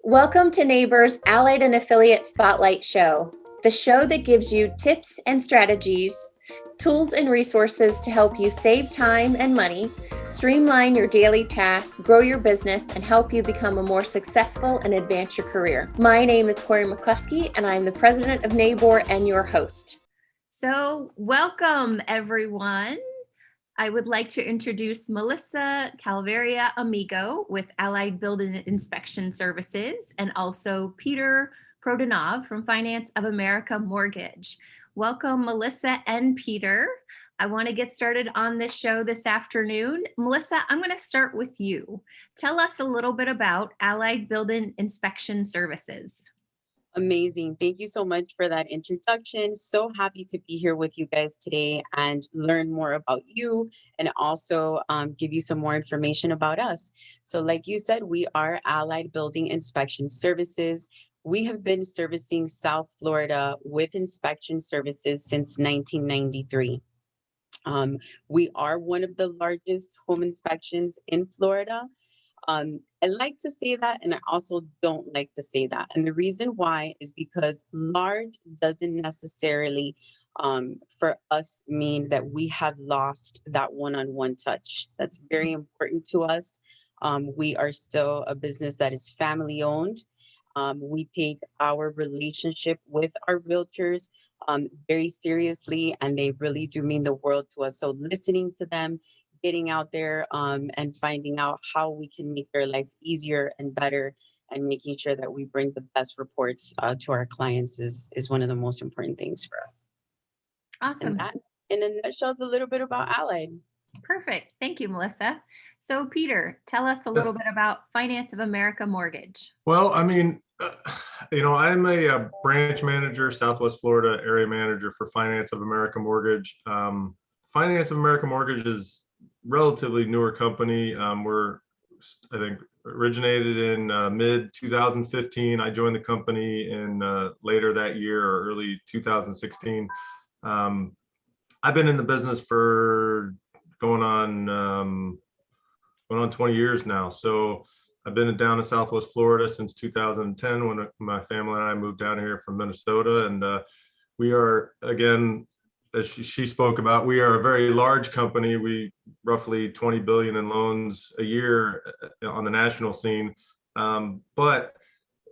Welcome to NABOR's Allied and Affiliate Spotlight Show, the show that gives you tips and strategies, tools and resources to help you save time and money, streamline your daily tasks, grow your business, and help you become a more successful and advance your career. My name is McCloskey, and I'm the president of NABOR and your host. So welcome, everyone. I would like to introduce Melissa Talavera-Amigo with Allied Building Inspection Services, and also Peter Prodanov from Finance of America Mortgage. Welcome, Melissa and Peter. I want to get started on this show this afternoon. Melissa, I'm going to start with you. Tell us a little bit about Allied Building Inspection Services. Amazing. Thank you so much for that introduction. So happy to be here with you guys today and learn more about you and also give you some more information about us. So like you said, we are Allied Building Inspection Services. We have been servicing South Florida with inspection services since 1993. We are one of the largest home inspections in Florida. I like to say that, and I also don't like to say that. And the reason why is because large doesn't necessarily, for us, mean that we have lost that one-on-one touch. That's very important to us. We are still a business that is family owned. We take our relationship with our realtors very seriously, and they really do mean the world to us. So listening to them, getting out there and finding out how we can make their life easier and better, and making sure that we bring the best reports to our clients is one of the most important things for us. Awesome. And that, in a nutshell, is a little bit about Allied. Perfect. Thank you, Melissa. So, Peter, tell us a little bit about Finance of America Mortgage. Well, I'm a branch manager, Southwest Florida area manager for Finance of America Mortgage. Finance of America Mortgage is relatively newer company. We're, I think, originated in mid 2015. I joined the company in later that year or early 2016. I've been in the business for going on 20 years now. So I've been down in Southwest Florida since 2010 when my family and I moved down here from Minnesota. And we are, again, as she spoke about, we are a very large company. We roughly 20 billion in loans a year on the national scene. But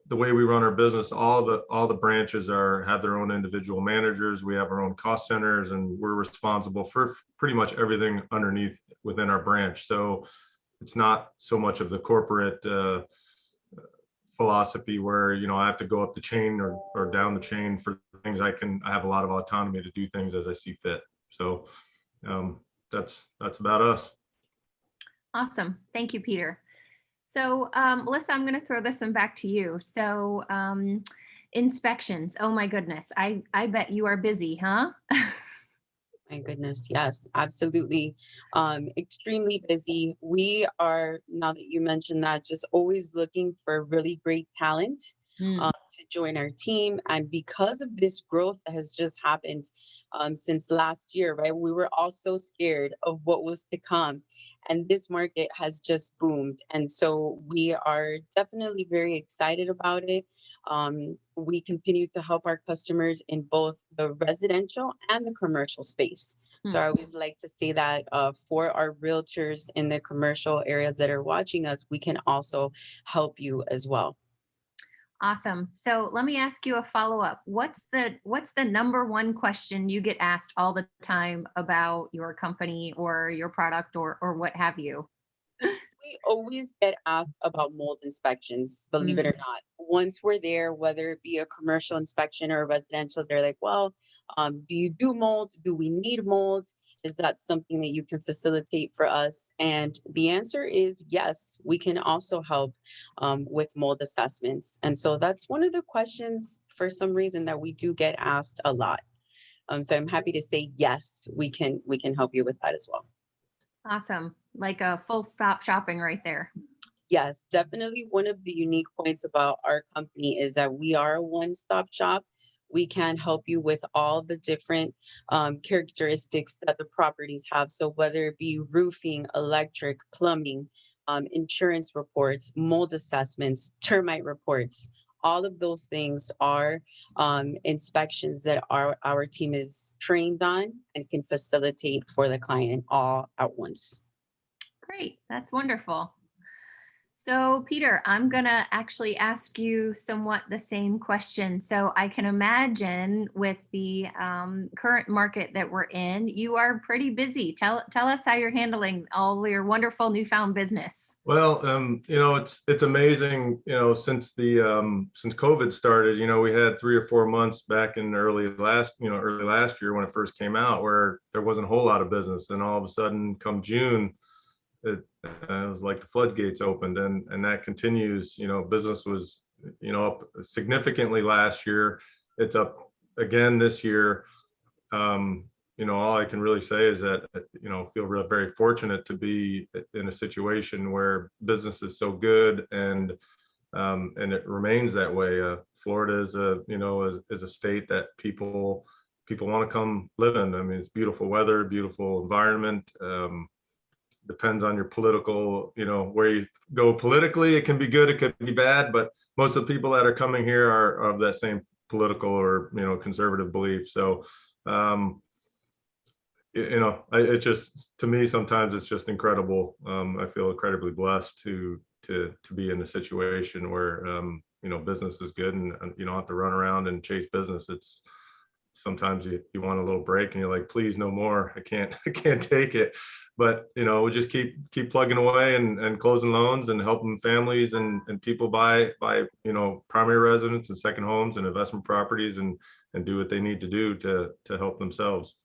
the way we run our business, all the branches have their own individual managers. We have our own cost centers, and we're responsible for pretty much everything underneath within our branch. So it's not so much of the corporate philosophy where, I have to go up the chain or down the chain for things. I have a lot of autonomy to do things as I see fit. So that's about us. Awesome. Thank you, Peter. So Melissa, I'm going to throw this one back to you. So inspections. Oh my goodness. I bet you are busy, huh? My goodness, yes, absolutely. Extremely busy. We are, now that you mentioned that, just always looking for really great talent to join our team. And because of this growth that has just happened since last year, right? We were all so scared of what was to come. And this market has just boomed. And so we are definitely very excited about it. We continue to help our customers in both the residential and the commercial space. So I always like to say that for our realtors in the commercial areas that are watching us, we can also help you as well. Awesome. So let me ask you a follow-up. What's the number one question you get asked all the time about your company or your product or what have you? We always get asked about mold inspections, believe it or not. Once we're there, whether it be a commercial inspection or a residential, they're like, well, do you do mold? Do we need mold? Is that something that you can facilitate for us? And the answer is yes, we can also help with mold assessments. And so that's one of the questions for some reason that we do get asked a lot. So I'm happy to say, yes, we can help you with that as well. Awesome. Like a full stop shopping right there. Yes, definitely. One of the unique points about our company is that we are a one-stop shop. We can help you with all the different characteristics that the properties have. So whether it be roofing, electric, plumbing, insurance reports, mold assessments, termite reports. All of those things are inspections that our team is trained on and can facilitate for the client all at once. Great. That's wonderful. So, Peter, I'm going to actually ask you somewhat the same question. So, I can imagine with the current market that we're in, you are pretty busy. Tell us how you're handling all your wonderful newfound business. Well, it's amazing, since since COVID started, we had 3 or 4 months back in early last year when it first came out where there wasn't a whole lot of business. And all of a sudden come June, it was like the floodgates opened, and that continues. Business was, up significantly last year. It's up again this year. All I can really say is that, feel very fortunate to be in a situation where business is so good, and it remains that way. Florida is a state that people want to come live in. I mean, it's beautiful weather, beautiful environment. Depends on your political, where you go politically. It can be good, it could be bad, but most of the people that are coming here are of that same political or, conservative belief. So, it just, to me, sometimes it's just incredible. I feel incredibly blessed to be in a situation where, business is good, and you don't have to run around and chase business. It's sometimes you want a little break and you're like, please, no more. I can't take it. But, we just keep plugging away and closing loans and helping families and people buy, primary residence and second homes and investment properties and do what they need to do to help themselves.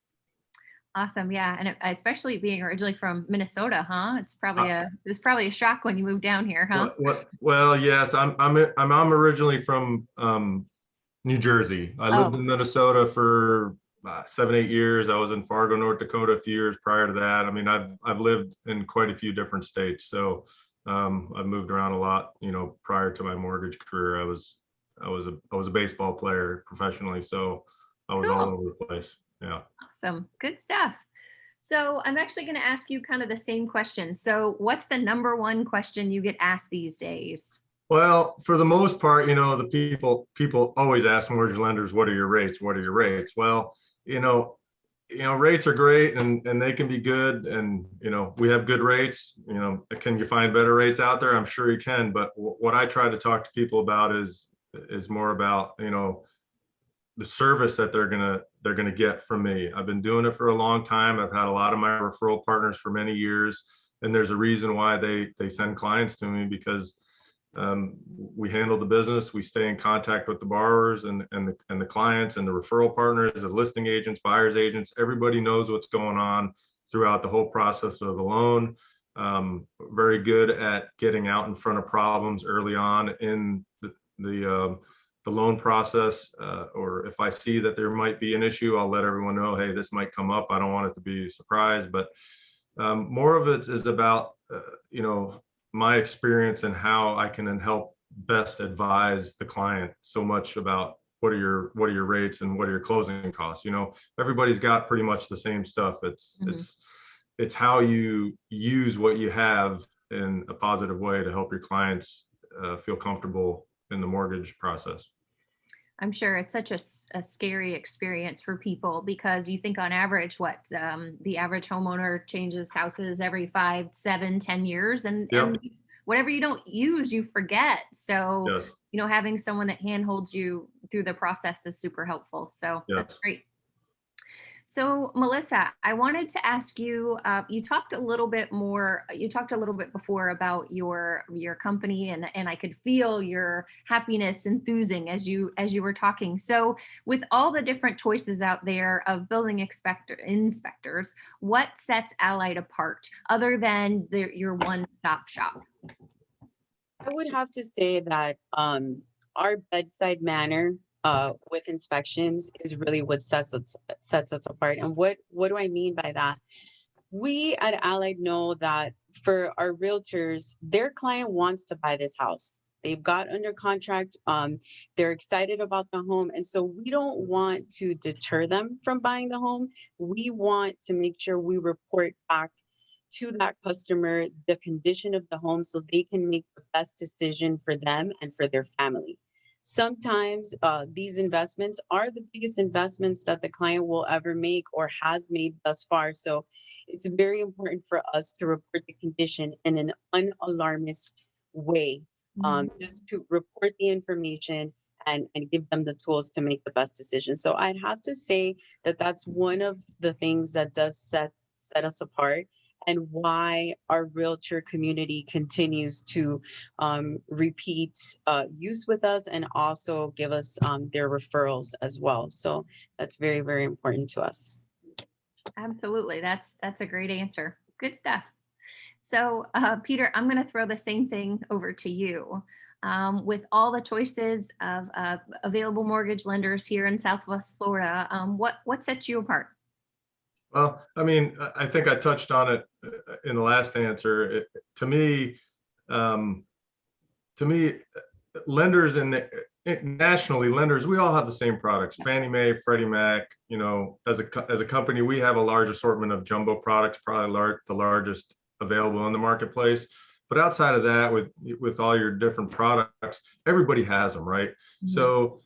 Awesome. Yeah. And especially being originally from Minnesota, huh? It was probably a shock when you moved down here, huh? Well, yes, I'm originally from New Jersey. I lived in Minnesota for 7-8 years. I was in Fargo, North Dakota a few years prior to that. I mean, I've lived in quite a few different states. So I've moved around a lot. Prior to my mortgage career, I was a baseball player professionally. So I was all over the place. Yeah. Awesome. Good stuff. So I'm actually going to ask you kind of the same question. So what's the number one question you get asked these days? Well, for the most part, the people always ask mortgage lenders, what are your rates? What are your rates? Well, rates are great and they can be good. And, we have good rates. Can you find better rates out there? I'm sure you can. But what I try to talk to people about is more about, the service that they're gonna get from me. I've been doing it for a long time. I've had a lot of my referral partners for many years, and there's a reason why they send clients to me, because we handle the business. We stay in contact with the borrowers and the clients and the referral partners, the listing agents, buyers agents. Everybody knows what's going on throughout the whole process of the loan. Very good at getting out in front of problems early on in the loan process, or if I see that there might be an issue, I'll let everyone know, hey, this might come up. I don't want it to be a surprise, but more of it is about, my experience and how I can help best advise the client. So much about what are your rates and what are your closing costs. Everybody's got pretty much the same stuff. It's how you use what you have in a positive way to help your clients feel comfortable in the mortgage process. I'm sure it's such a scary experience for people, because you think on average, the average homeowner changes houses every 5, 7, 10 years, and whatever you don't use, you forget. So, yes. Having someone that handholds you through the process is super helpful. So That's great. So, Melissa, I wanted to ask you, you talked a little bit before about your company, and I could feel your happiness enthusing as you were talking. So with all the different choices out there of building inspectors, what sets Allied apart other than your one-stop shop? I would have to say that our bedside manner with inspections is really what sets us apart. And what do I mean by that? We at Allied know that for our realtors, their client wants to buy this house. They've got under contract. They're excited about the home. And so we don't want to deter them from buying the home. We want to make sure we report back to that customer the condition of the home so they can make the best decision for them and for their family. Sometimes these investments are the biggest investments that the client will ever make or has made thus far. So it's very important for us to report the condition in an unalarmist way, just to report the information and give them the tools to make the best decision. So I'd have to say that that's one of the things that does set us apart, and why our realtor community continues to repeat use with us and also give us their referrals as well. So that's very, very important to us. Absolutely. That's a great answer. Good stuff. So, Peter, I'm going to throw the same thing over to you. With all the choices of available mortgage lenders here in Southwest Florida, what sets you apart? Well, I mean, I think I touched on it in the last answer. To me, lenders nationally, lenders, we all have the same products. Fannie Mae, Freddie Mac. You know, as a company, we have a large assortment of jumbo products, probably the largest available in the marketplace. But outside of that, with all your different products, everybody has them, right? Mm-hmm. So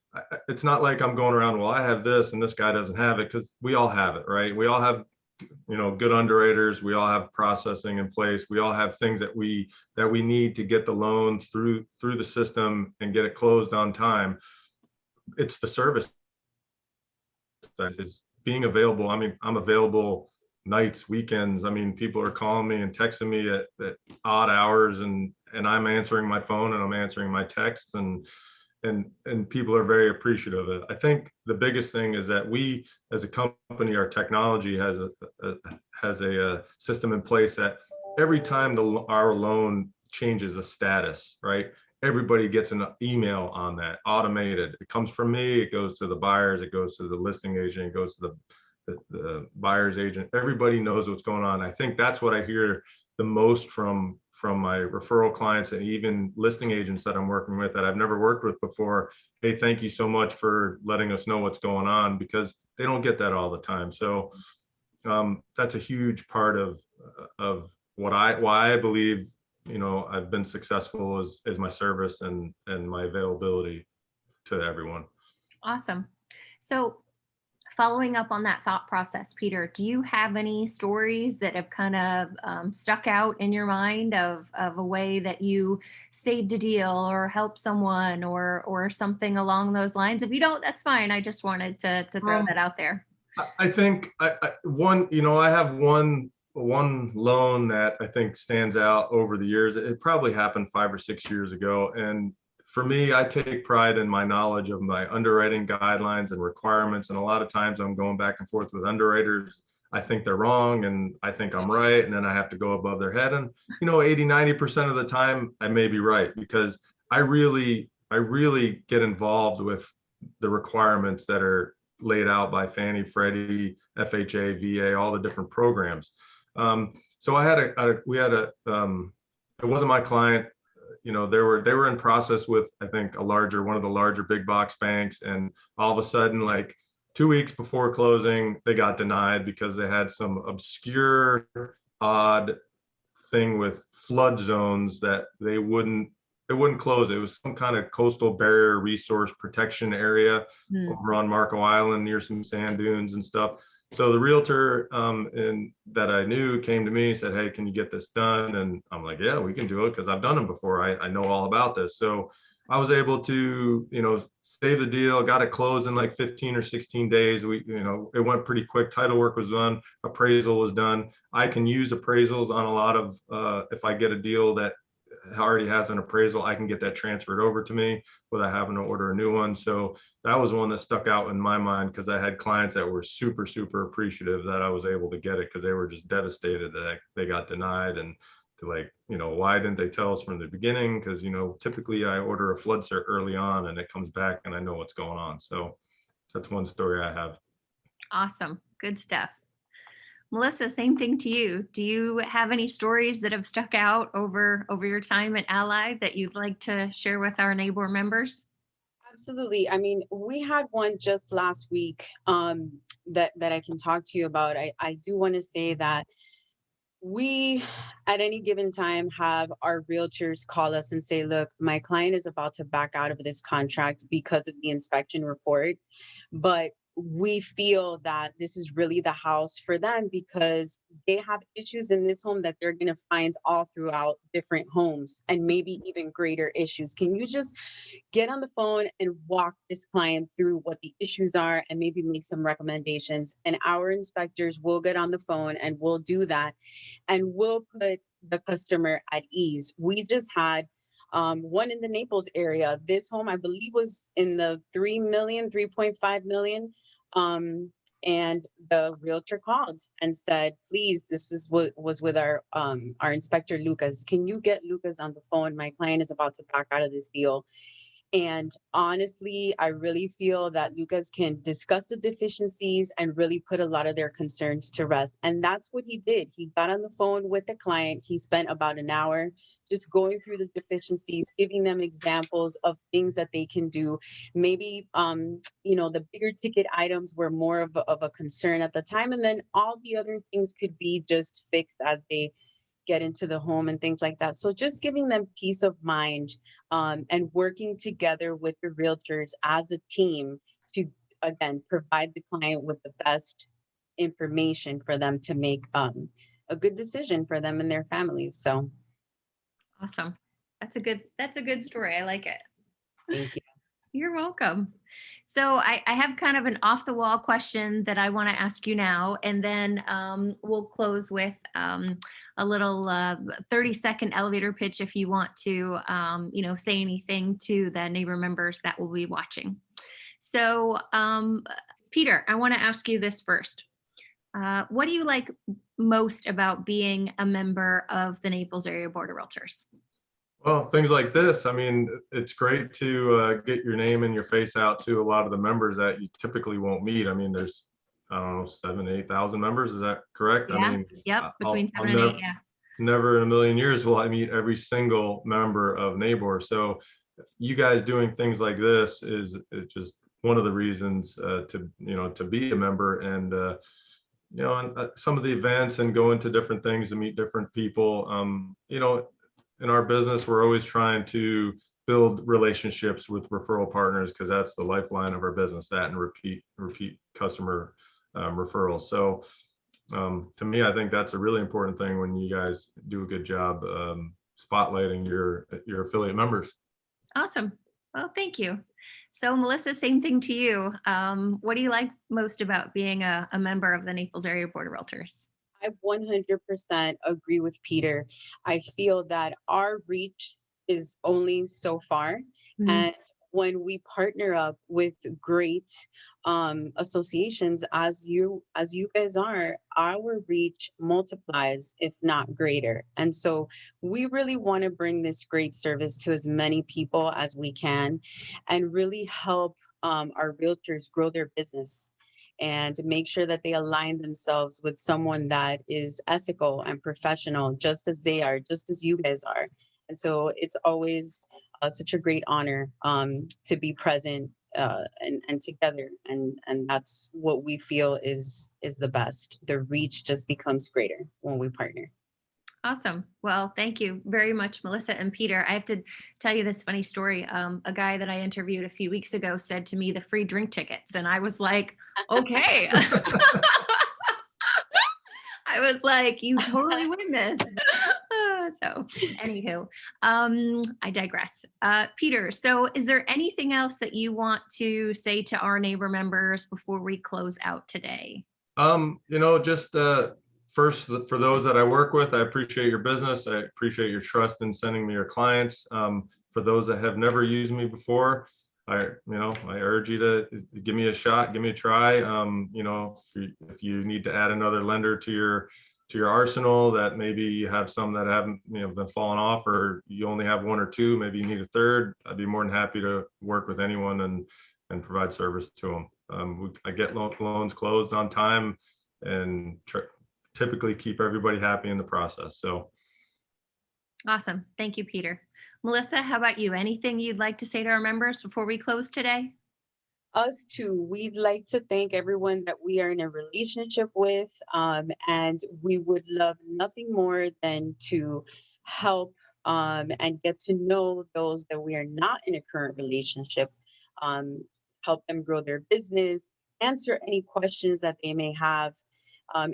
it's not like I'm going around, well, I have this and this guy doesn't have it, because we all have it, right? We all have, you know, good underwriters. We all have processing in place. We all have things that we need to get the loan through the system and get it closed on time. It's the service that is being available. I mean, I'm available nights, weekends. I mean, people are calling me and texting me at odd hours, and I'm answering my phone and I'm answering my text, and people are very appreciative of it. I think the biggest thing is that we, as a company, our technology has a system in place that every time our loan changes a status, right? Everybody gets an email on that, automated. It comes from me, it goes to the buyers, it goes to the listing agent, it goes to the buyer's agent. Everybody knows what's going on. I think that's what I hear the most from my referral clients and even listing agents that I'm working with that I've never worked with before. Hey, thank you so much for letting us know what's going on, because they don't get that all the time. So that's a huge part of why I believe, you know, I've been successful is my service and my availability to everyone. Awesome. So following up on that thought process, Peter, do you have any stories that have kind of stuck out in your mind of a way that you saved a deal or helped someone or something along those lines? If you don't, that's fine. I just wanted to throw that out there. I think I have one loan that I think stands out over the years. It probably happened 5 or 6 years ago. And for me, I take pride in my knowledge of my underwriting guidelines and requirements. And a lot of times I'm going back and forth with underwriters. I think they're wrong and I think I'm right. And then I have to go above their head. And, 80-90% of the time I may be right, because I really get involved with the requirements that are laid out by Fannie, Freddie, FHA, VA, all the different programs. So it wasn't my client. They were in process with, I think, one of the larger big box banks. And all of a sudden, like 2 weeks before closing, they got denied because they had some obscure, odd thing with flood zones that it wouldn't close. It was some kind of coastal barrier resource protection area over on Marco Island near some sand dunes and stuff. So the realtor that I knew came to me and said, hey, can you get this done? And I'm like, yeah, we can do it, because I've done them before. I know all about this. So I was able to, save the deal, got it closed in like 15 or 16 days. It went pretty quick. Title work was done, appraisal was done. I can use appraisals on a lot of, if I get a deal that already has an appraisal, I can get that transferred over to me without having to order a new one. So that was one that stuck out in my mind, because I had clients that were super, super appreciative that I was able to get it, because they were just devastated that they got denied. And why didn't they tell us from the beginning? Because, typically I order a flood cert early on and it comes back and I know what's going on. So that's one story I have. Awesome. Good stuff. Melissa, same thing to you. Do you have any stories that have stuck out over your time at Ally that you'd like to share with our NABOR members? Absolutely. I mean, we had one just last week that I can talk to you about. I do want to say that We, at any given time, have our realtors call us and say, look, my client is about to back out of this contract because of the inspection report. But we feel that this is really the house for them because they have issues in this home that they're going to find all throughout different homes and maybe even greater issues. Can you just get on the phone and walk this client through what the issues are and maybe make some recommendations? And our inspectors will get on the phone and we'll do that, and we'll put the customer at ease. We just had one in the Naples area. This home, I believe, was in the 3.5 million. And the realtor called and said, please, this was what was with our inspector, Lucas. Can you get Lucas on the phone? My client is about to back out of this deal. And honestly, I really feel that Lucas can discuss the deficiencies and really put a lot of their concerns to rest. And that's what he did. He got on the phone with the client. He spent about an hour just going through the deficiencies, giving them examples of things that they can do. Maybe, the bigger ticket items were more of a concern at the time. And then all the other things could be just fixed as they get into the home and things like that. So just giving them peace of mind, and working together with the realtors as a team to, again, provide the client with the best information for them to make a good decision for them and their families. So Awesome. That's a good story. I like it. thank you. You're welcome. So I have kind of an off the wall question that I want to ask you now, and then we'll close with a little 30-second elevator pitch if you want to, say anything to the NABOR members that will be watching. So Peter, I want to ask you this first. What do you like most about being a member of the Naples Area Board of Realtors? Well, things like this, I mean, it's great to get your name and your face out to a lot of the members that you typically won't meet. I mean, there's, I don't know, 7,000 to 8,000 members. Is that correct? Yeah. I mean, Yep. Between I'll 7 and 8. Yeah. never in a million years will I meet every single member of NABOR. So you guys doing things like this is just one of the reasons to be a member, and some of the events and going to different things to meet different people. In our business, we're always trying to build relationships with referral partners because that's the lifeline of our business, that and repeat customer referrals. So to me, I think that's a really important thing when you guys do a good job spotlighting your affiliate members. Awesome. Well, thank you. So Melissa, same thing to you. What do you like most about being a member of the Naples Area Board of Realtors? I 100% agree with Peter. I feel that our reach is only so far. Mhm. And when we partner up with great associations, as you guys are, our reach multiplies, if not greater. And so we really want to bring this great service to as many people as we can and really help our realtors grow their business and make sure that they align themselves with someone that is ethical and professional, just as they are, just as you guys are. And so it's always such a great honor to be present and together. And that's what we feel is the best. The reach just becomes greater when we partner. Awesome. Well, thank you very much, Melissa and Peter. I have to tell you this funny story. A guy that I interviewed a few weeks ago said to me the free drink tickets. And I was like, okay. I was like, you totally win this. So anywho, I digress. Peter, so is there anything else that you want to say to our NABOR members before we close out today? First, for those that I work with, I appreciate your business. I appreciate your trust in sending me your clients. For those that have never used me before, I urge you to give me a shot, give me a try. If you need to add another lender to your arsenal, that maybe you have some that haven't been falling off, or you only have one or two, maybe you need a third. I'd be more than happy to work with anyone and provide service to them. I get loans closed on time and typically keep everybody happy in the process. So awesome. Thank you, Peter. Melissa, how about you? Anything you'd like to say to our members before we close today? Us too. We'd like to thank everyone that we are in a relationship with, and we would love nothing more than to help and get to know those that we are not in a current relationship, um, help them grow their business, answer any questions that they may have.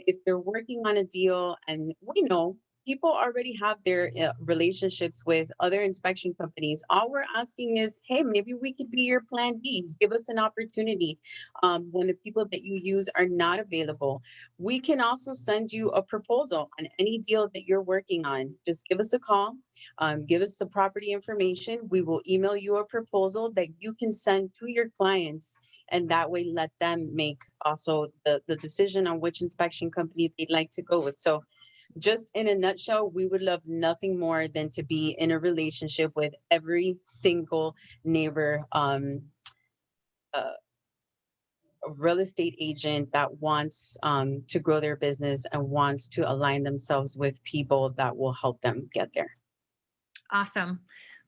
If they're working on a deal, and we know people already have their relationships with other inspection companies. All we're asking is, hey, maybe we could be your plan B. Give us an opportunity when the people that you use are not available. We can also send you a proposal on any deal that you're working on. Just give us a call, give us the property information. We will email you a proposal that you can send to your clients, and that way let them make also the decision on which inspection company they'd like to go with. So just in a nutshell, we would love nothing more than to be in a relationship with every single NABOR real estate agent that wants to grow their business and wants to align themselves with people that will help them get there. Awesome.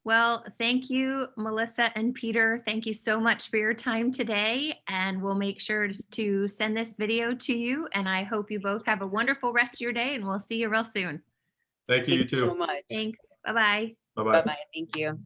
Well, thank you, Melissa and Peter. Thank you so much for your time today. And we'll make sure to send this video to you. And I hope you both have a wonderful rest of your day, and we'll see you real soon. Thank you, you Thank you so too. much. Thanks. Bye-bye. Bye-bye. Bye-bye. Thank you.